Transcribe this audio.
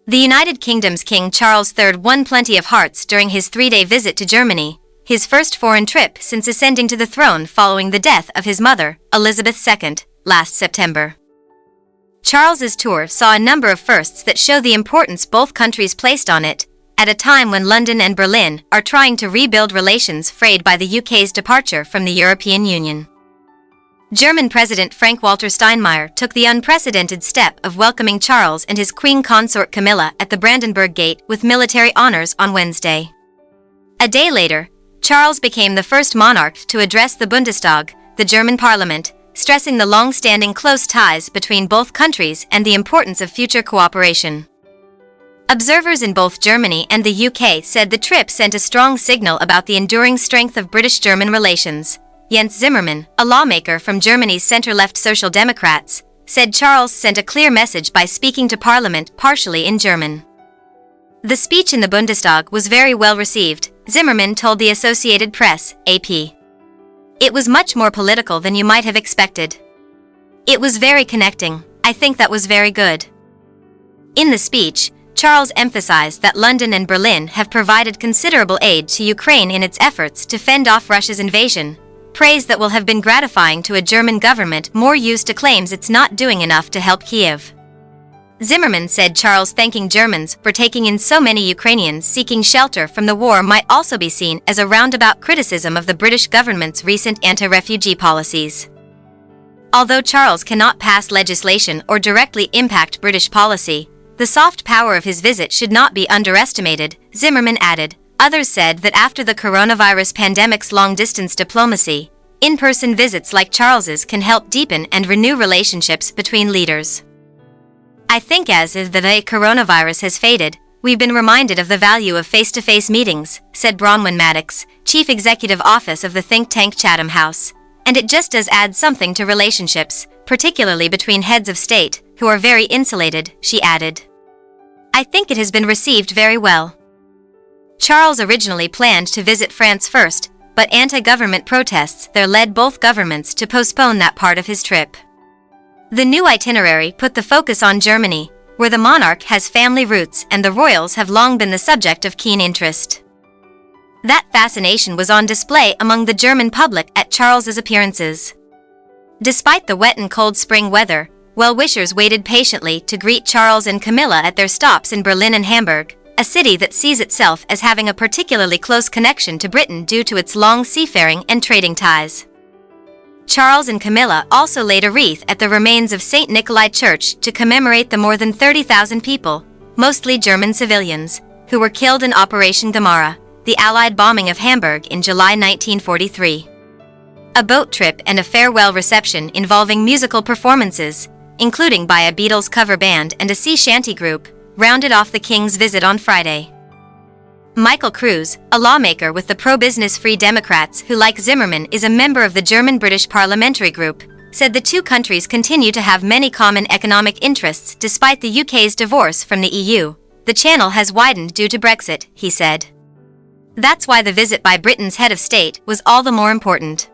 The United Kingdom's King Charles III won plenty of hearts during his 3-day visit to Germany, his first foreign trip since ascending to the throne following the death of his mother, Elizabeth II, last September. Charles's tour saw a number of firsts that show the importance both countries placed on it, at a time when London and Berlin are trying to rebuild relations frayed by the UK's departure from the European Union. German President Frank-Walter Steinmeier took the unprecedented step of welcoming Charles and his queen consort Camilla at the Brandenburg Gate with military honors on Wednesday. A day later, Charles became the first monarch to address the Bundestag, the German parliament, stressing the long-standing close ties between both countries and the importance of future cooperation. Observers in both Germany and the UK said the trip sent a strong signal about the enduring strength of British-German relations. Jens Zimmermann, a lawmaker from Germany's center-left Social Democrats, said Charles sent a clear message by speaking to Parliament partially in German. The speech in the Bundestag was very well received, Zimmermann told the Associated Press, AP. It was much more political than you might have expected. It was very connecting. I think that was very good. In the speech, Charles emphasized that London and Berlin have provided considerable aid to Ukraine in its efforts to fend off Russia's invasion, praise that will have been gratifying to a German government more used to claims it's not doing enough to help Kiev. Zimmermann said Charles thanking Germans for taking in so many Ukrainians seeking shelter from the war might also be seen as a roundabout criticism of the British government's recent anti-refugee policies. Although Charles cannot pass legislation or directly impact British policy, the soft power of his visit should not be underestimated, Zimmermann added. Others said that after the coronavirus pandemic's long-distance diplomacy, in-person visits like Charles's can help deepen and renew relationships between leaders. I think as the coronavirus has faded, we've been reminded of the value of face-to-face meetings, said Bronwyn Maddox, Chief Executive Office of the think tank Chatham House, and it just does add something to relationships, particularly between heads of state, who are very insulated, she added. I think it has been received very well. Charles originally planned to visit France first, but anti-government protests there led both governments to postpone that part of his trip. The new itinerary put the focus on Germany, where the monarch has family roots and the royals have long been the subject of keen interest. That fascination was on display among the German public at Charles's appearances. Despite the wet and cold spring weather, well-wishers waited patiently to greet Charles and Camilla at their stops in Berlin and Hamburg, a city that sees itself as having a particularly close connection to Britain due to its long seafaring and trading ties. Charles and Camilla also laid a wreath at the remains of St. Nikolai Church to commemorate the more than 30,000 people, mostly German civilians, who were killed in Operation Gemara, the Allied bombing of Hamburg in July 1943. A boat trip and a farewell reception involving musical performances, including by a Beatles cover band and a sea shanty group, rounded off the King's visit on Friday. Michael Kruse, a lawmaker with the pro-business Free Democrats who, like Zimmermann, is a member of the German-British parliamentary group, said the two countries continue to have many common economic interests despite the UK's divorce from the EU. The channel has widened due to Brexit, he said. That's why the visit by Britain's head of state was all the more important.